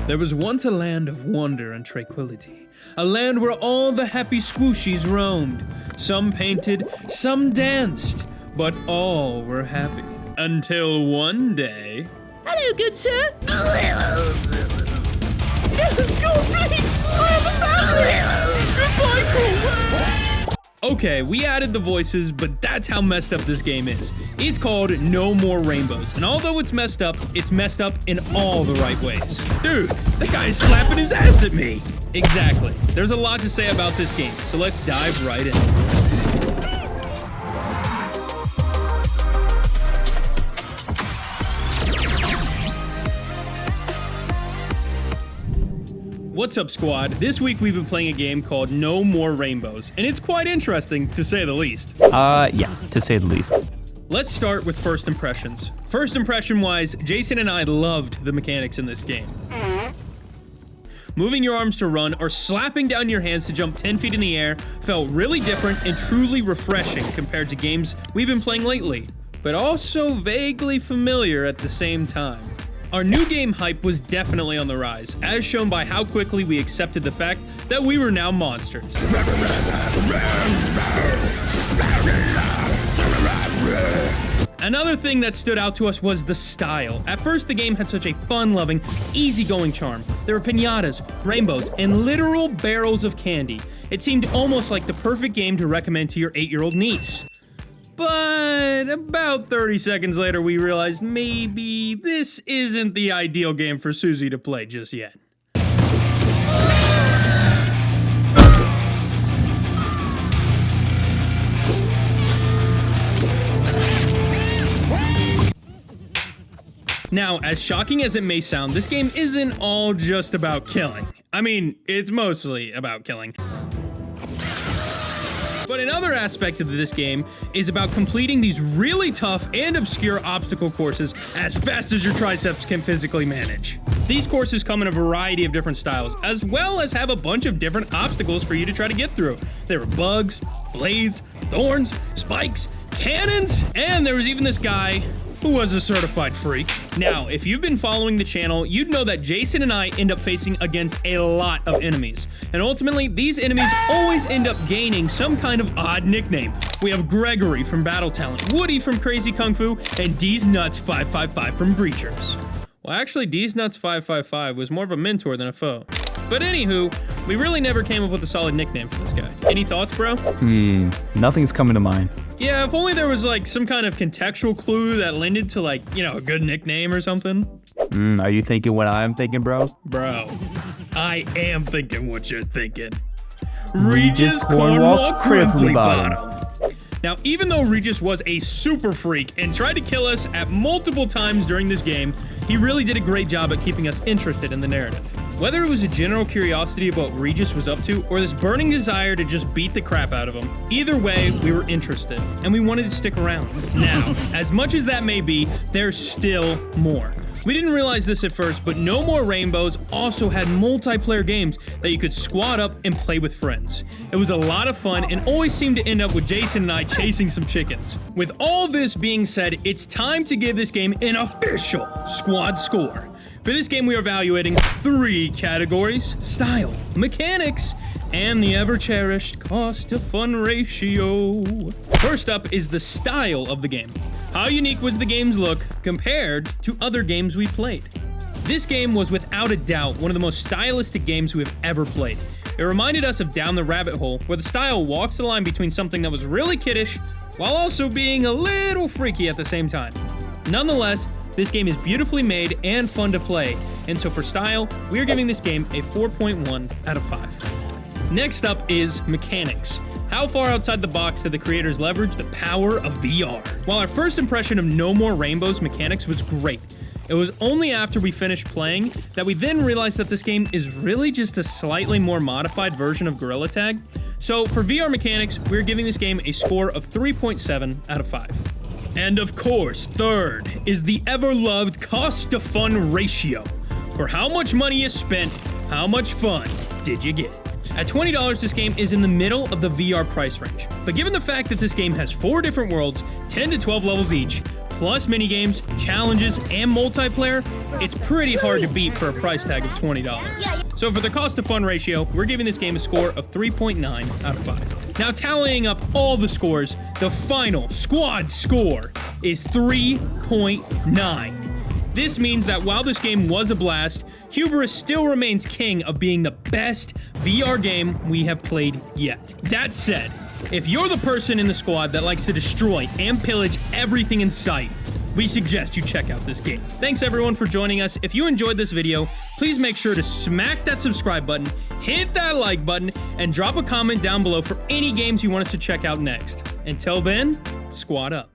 There was once a land of wonder and tranquility, a land where all the happy squooshies roamed. Some painted, some danced, but all were happy. Until one day... Hello, good sir. God, please! I have a family! Goodbye, cruel world! Okay, we added the voices, but that's how messed up this game is. It's called No More Rainbows, and although it's messed up in all the right ways. Dude, that guy is slapping his ass at me! Exactly. There's a lot to say about this game, so let's dive right in. What's up, squad? This week we've been playing a game called No More Rainbows, and it's quite interesting, to say the least. Yeah, to say the least. Let's start with first impressions. First impression-wise, Jason and I loved the mechanics in this game. Moving your arms to run or slapping down your hands to jump 10 feet in the air felt really different and truly refreshing compared to games we've been playing lately, but also vaguely familiar at the same time. Our new game hype was definitely on the rise, as shown by how quickly we accepted the fact that we were now monsters. Another thing that stood out to us was the style. At first, the game had such a fun-loving, easygoing charm. There were piñatas, rainbows, and literal barrels of candy. It seemed almost like the perfect game to recommend to your 8-year-old niece. But about 30 seconds later, we realized maybe this isn't the ideal game for Susie to play just yet. Now, as shocking as it may sound, this game isn't all just about killing. I mean, it's mostly about killing. But another aspect of this game is about completing these really tough and obscure obstacle courses as fast as your triceps can physically manage. These courses come in a variety of different styles, as well as have a bunch of different obstacles for you to try to get through. There were bugs, blades, thorns, spikes, cannons, and there was even this guy who was a certified freak. Now, if you've been following the channel, you'd know that Jason and I end up facing against a lot of enemies. And ultimately, these enemies always end up gaining some kind of odd nickname. We have Gregory from Battle Talent, Woody from Crazy Kung Fu, and D's Nuts 555 from Breachers. Well, actually, D's Nuts 555 was more of a mentor than a foe. But anywho, we really never came up with a solid nickname for this guy. Any thoughts, bro? Nothing's coming to mind. Yeah, if only there was like some kind of contextual clue that lended to like, you know, a good nickname or something. Are you thinking what I'm thinking, bro? Bro, I am thinking what you're thinking. Regis Cornwall Crimply Bottom. Now, even though Regis was a super freak and tried to kill us at multiple times during this game, he really did a great job at keeping us interested in the narrative. Whether it was a general curiosity about what Regis was up to, or this burning desire to just beat the crap out of him, either way, we were interested, and we wanted to stick around. Now, as much as that may be, there's still more. We didn't realize this at first, but No More Rainbows also had multiplayer games that you could squad up and play with friends. It was a lot of fun and always seemed to end up with Jason and I chasing some chickens. With all this being said, it's time to give this game an official squad score. For this game, we are evaluating 3 categories: style, mechanics, and the ever-cherished cost to fun ratio. First up is the style of the game. How unique was the game's look compared to other games we played? This game was without a doubt one of the most stylistic games we have ever played. It reminded us of Down the Rabbit Hole, where the style walks the line between something that was really kiddish while also being a little freaky at the same time. Nonetheless, this game is beautifully made and fun to play, and so for style, we are giving this game a 4.1 out of 5. Next up is mechanics. How far outside the box did the creators leverage the power of VR? While our first impression of No More Rainbows mechanics was great, it was only after we finished playing that we then realized that this game is really just a slightly more modified version of Gorilla Tag. So for VR mechanics, we're giving this game a score of 3.7 out of 5. And of course, third is the ever-loved cost to fun ratio. For how much money you spent, how much fun did you get? At $20, this game is in the middle of the VR price range. But given the fact that this game has 4 different worlds, 10 to 12 levels each, plus minigames, challenges, and multiplayer, it's pretty hard to beat for a price tag of $20. So for the cost to fun ratio, we're giving this game a score of 3.9 out of 5. Now tallying up all the scores, the final squad score is 3.9. This means that while this game was a blast, Hubris still remains king of being the best VR game we have played yet. That said, if you're the person in the squad that likes to destroy and pillage everything in sight, we suggest you check out this game. Thanks everyone for joining us. If you enjoyed this video, please make sure to smack that subscribe button, hit that like button, and drop a comment down below for any games you want us to check out next. Until then, squad up.